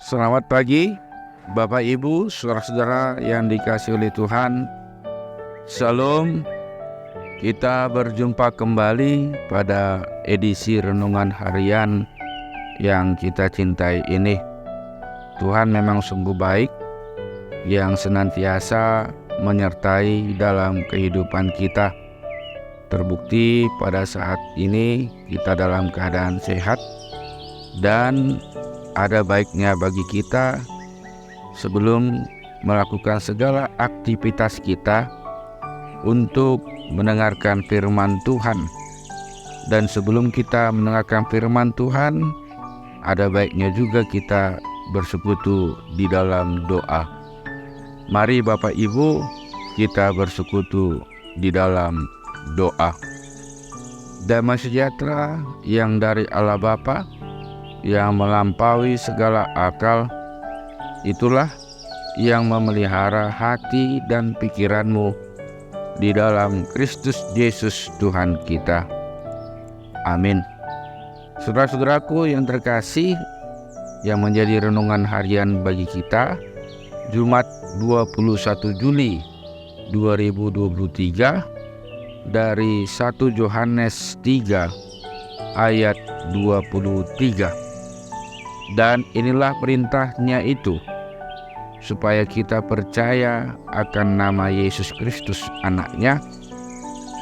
Selamat pagi, Bapak Ibu, saudara-saudara yang dikasihi oleh Tuhan. Shalom, kita berjumpa kembali pada edisi Renungan Harian yang kita cintai ini. Tuhan memang sungguh baik, yang senantiasa menyertai dalam kehidupan kita. Terbukti pada saat ini kita dalam keadaan sehat, dan ada baiknya bagi kita sebelum melakukan segala aktivitas kita untuk mendengarkan firman Tuhan. Dan sebelum kita mendengarkan firman Tuhan, ada baiknya juga kita bersekutu di dalam doa. Mari Bapak Ibu, kita bersekutu di dalam doa. Damai sejahtera yang dari Allah Bapa, yang melampaui segala akal, itulah yang memelihara hati dan pikiranmu di dalam Kristus Yesus Tuhan kita. Amin. Saudara-saudaraku yang terkasih, yang menjadi renungan harian bagi kita Jumat 21 Juli 2023 dari 1 Yohanes 3 ayat 23. Dan inilah perintahnya itu, supaya kita percaya akan nama Yesus Kristus anaknya,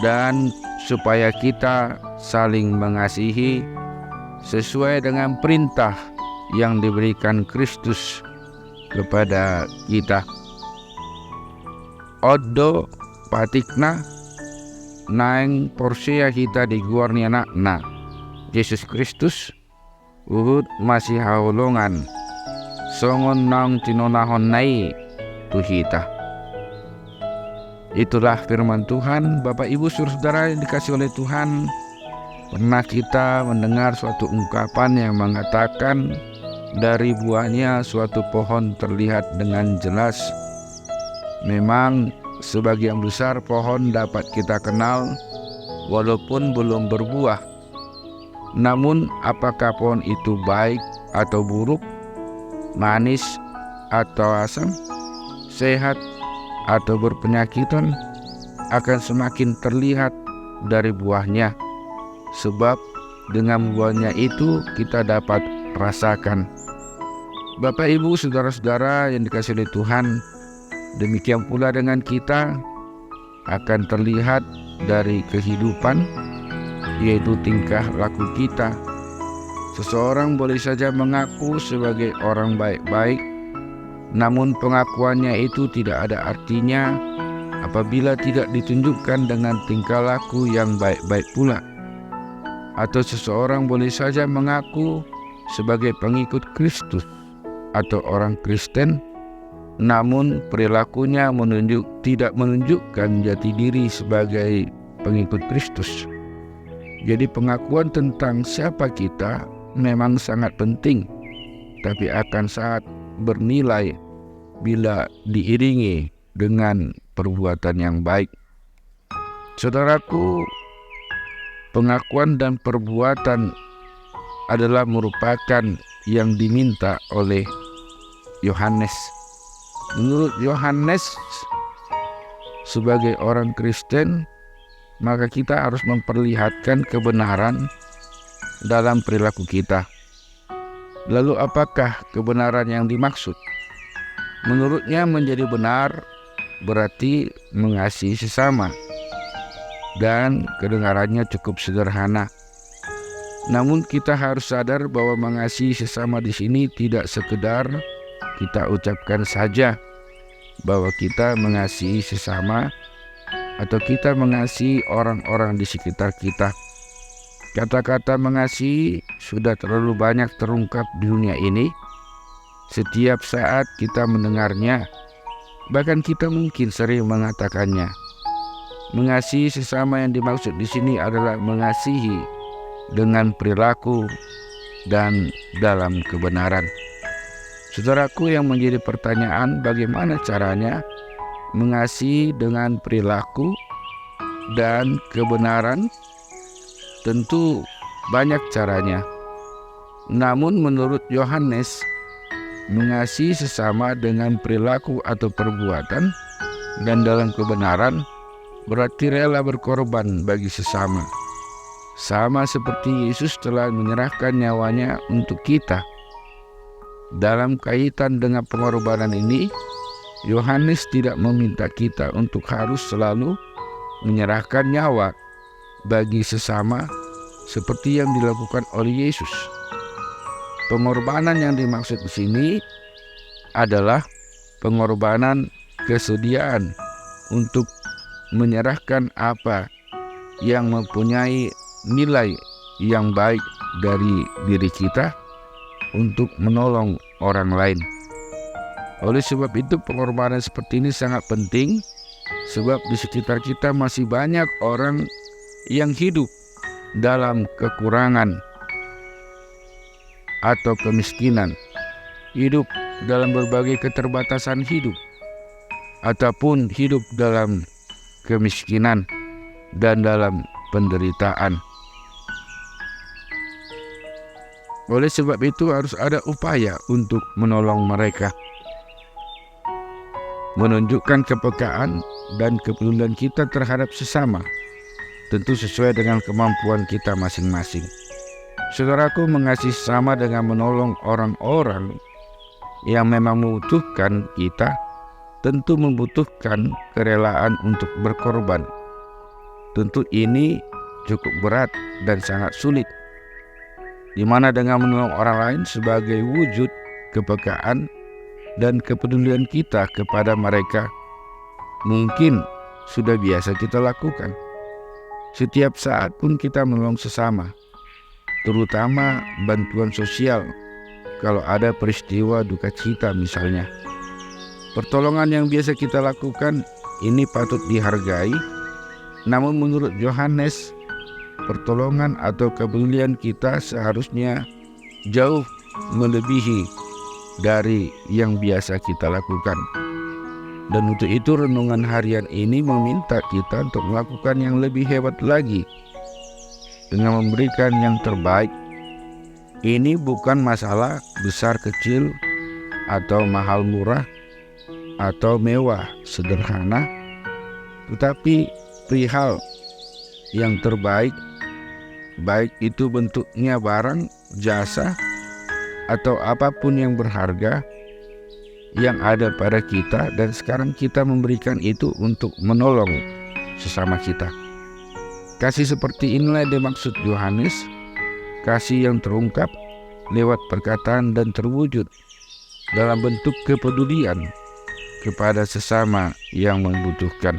dan supaya kita saling mengasihi sesuai dengan perintah yang diberikan Kristus kepada kita. Odo patikna naeng porsia kita di guarniana na Yesus Kristus uhud masih haulungan songon nang tinonahon nai tuhita. Itulah firman Tuhan. Bapak Ibu saudara yang dikasih oleh Tuhan, pernah kita mendengar suatu ungkapan yang mengatakan dari buahnya suatu pohon terlihat dengan jelas. Memang sebagian besar pohon dapat kita kenal walaupun belum berbuah. Namun apakah pohon itu baik atau buruk, manis atau asam, sehat atau berpenyakitan, akan semakin terlihat dari buahnya. Sebab dengan buahnya itu kita dapat rasakan. Bapak Ibu saudara-saudara yang dikasihi oleh Tuhan, demikian pula dengan kita akan terlihat dari kehidupan, yaitu tingkah laku kita. Seseorang boleh saja mengaku sebagai orang baik-baik, namun pengakuannya itu tidak ada artinya apabila tidak ditunjukkan dengan tingkah laku yang baik-baik pula. Atau seseorang boleh saja mengaku sebagai pengikut Kristus atau orang Kristen, namun perilakunya tidak menunjukkan jati diri sebagai pengikut Kristus. Jadi pengakuan tentang siapa kita memang sangat penting, tapi akan sangat bernilai bila diiringi dengan perbuatan yang baik. Saudaraku, pengakuan dan perbuatan adalah merupakan yang diminta oleh Yohanes. Menurut Yohanes, sebagai orang Kristen, maka kita harus memperlihatkan kebenaran dalam perilaku kita. Lalu apakah kebenaran yang dimaksud? Menurutnya menjadi benar berarti mengasihi sesama, dan kedengarannya cukup sederhana. Namun kita harus sadar bahwa mengasihi sesama di sini tidak sekedar kita ucapkan saja bahwa kita mengasihi sesama atau kita mengasihi orang-orang di sekitar kita. Kata-kata mengasihi sudah terlalu banyak terungkap di dunia ini. Setiap saat kita mendengarnya, bahkan kita mungkin sering mengatakannya. Mengasihi sesama yang dimaksud di sini adalah mengasihi dengan perilaku dan dalam kebenaran. Saudaraku, yang menjadi pertanyaan, bagaimana caranya mengasihi dengan perilaku dan kebenaran? Tentu banyak caranya. Namun menurut Yohanes, mengasihi sesama dengan perilaku atau perbuatan, dan dalam kebenaran berarti rela berkorban bagi sesama. Sama seperti Yesus telah menyerahkan nyawanya untuk kita. Dalam kaitan dengan pengorbanan ini, Yohanes tidak meminta kita untuk harus selalu menyerahkan nyawa bagi sesama seperti yang dilakukan oleh Yesus. Pengorbanan yang dimaksud di sini adalah pengorbanan kesediaan untuk menyerahkan apa yang mempunyai nilai yang baik dari diri kita untuk menolong orang lain. Oleh sebab itu, pengorbanan seperti ini sangat penting, sebab di sekitar kita masih banyak orang yang hidup dalam kekurangan atau kemiskinan, hidup dalam berbagai keterbatasan hidup, ataupun hidup dalam kemiskinan dan dalam penderitaan. Oleh sebab itu harus ada upaya untuk menolong mereka, menunjukkan kepekaan dan kepedulian kita terhadap sesama, tentu sesuai dengan kemampuan kita masing-masing. Saudaraku, mengasihi sesama dengan menolong orang-orang yang memang membutuhkan kita, tentu membutuhkan kerelaan untuk berkorban. Tentu ini cukup berat dan sangat sulit, di mana dengan menolong orang lain sebagai wujud kepekaan dan kepedulian kita kepada mereka mungkin sudah biasa kita lakukan. Setiap saat pun kita menolong sesama, terutama bantuan sosial kalau ada peristiwa duka cita misalnya. Pertolongan yang biasa kita lakukan ini patut dihargai, namun menurut Yohanes, pertolongan atau kepedulian kita seharusnya jauh melebihi dari yang biasa kita lakukan. Dan untuk itu renungan harian ini meminta kita untuk melakukan yang lebih hebat lagi dengan memberikan yang terbaik. Ini bukan masalah besar kecil atau mahal murah atau mewah sederhana, tetapi perihal yang terbaik, baik itu bentuknya barang, jasa, atau apapun yang berharga yang ada pada kita, dan sekarang kita memberikan itu untuk menolong sesama kita. Kasih seperti inilah yang dimaksud Yohanes, kasih yang terungkap lewat perkataan dan terwujud dalam bentuk kepedulian kepada sesama yang membutuhkan.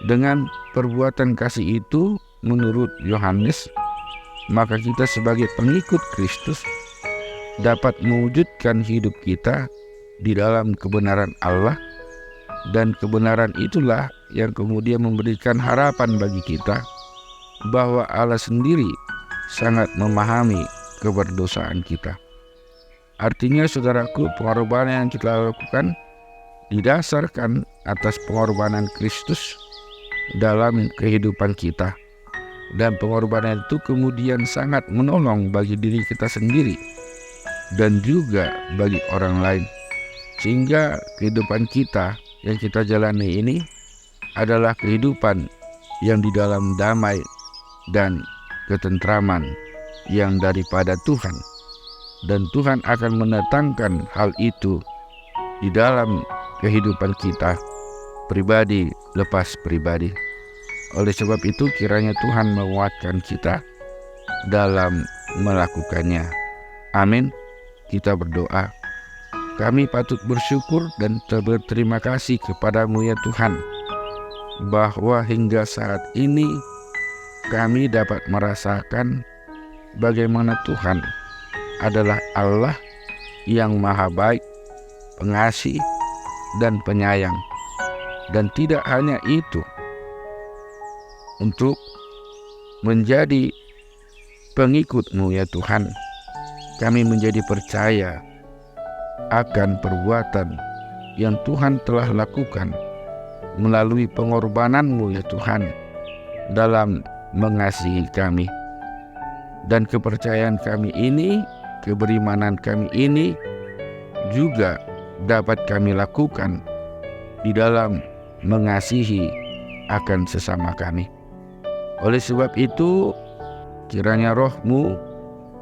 Dengan perbuatan kasih itu, menurut Yohanes, maka kita sebagai pengikut Kristus dapat mewujudkan hidup kita di dalam kebenaran Allah, dan kebenaran itulah yang kemudian memberikan harapan bagi kita bahwa Allah sendiri sangat memahami keberdosaan kita. Artinya, saudaraku, pengorbanan yang kita lakukan didasarkan atas pengorbanan Kristus dalam kehidupan kita, dan pengorbanan itu kemudian sangat menolong bagi diri kita sendiri dan juga bagi orang lain, sehingga kehidupan kita yang kita jalani ini adalah kehidupan yang di dalam damai dan ketentraman yang daripada Tuhan, dan Tuhan akan mendatangkan hal itu di dalam kehidupan kita pribadi lepas pribadi. Oleh sebab itu, kiranya Tuhan menguatkan kita dalam melakukannya. Amin. Kita berdoa. Kami patut bersyukur dan berterima kasih kepadamu ya Tuhan, bahwa hingga saat ini kami dapat merasakan bagaimana Tuhan adalah Allah yang maha baik, pengasih, dan penyayang. Dan tidak hanya itu, untuk menjadi pengikut-Mu ya Tuhan, kami menjadi percaya akan perbuatan yang Tuhan telah lakukan melalui pengorbanan-Mu ya Tuhan dalam mengasihi kami. Dan kepercayaan kami ini, keberimanan kami ini juga dapat kami lakukan di dalam mengasihi akan sesama kami. Oleh sebab itu, kiranya Roh-Mu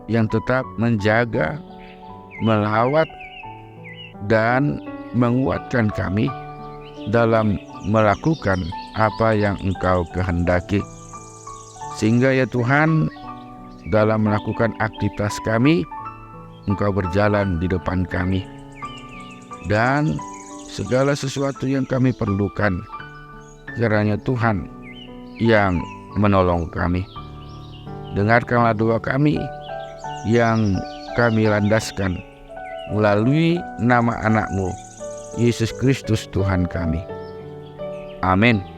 yang tetap menjaga, melawat, dan menguatkan kami dalam melakukan apa yang Engkau kehendaki. Sehingga ya Tuhan, dalam melakukan aktivitas kami, Engkau berjalan di depan kami. Dan segala sesuatu yang kami perlukan, kiranya Tuhan yang menolong kami. Dengarkanlah doa kami yang kami landaskan melalui nama anak-Mu, Yesus Kristus Tuhan kami. Amin.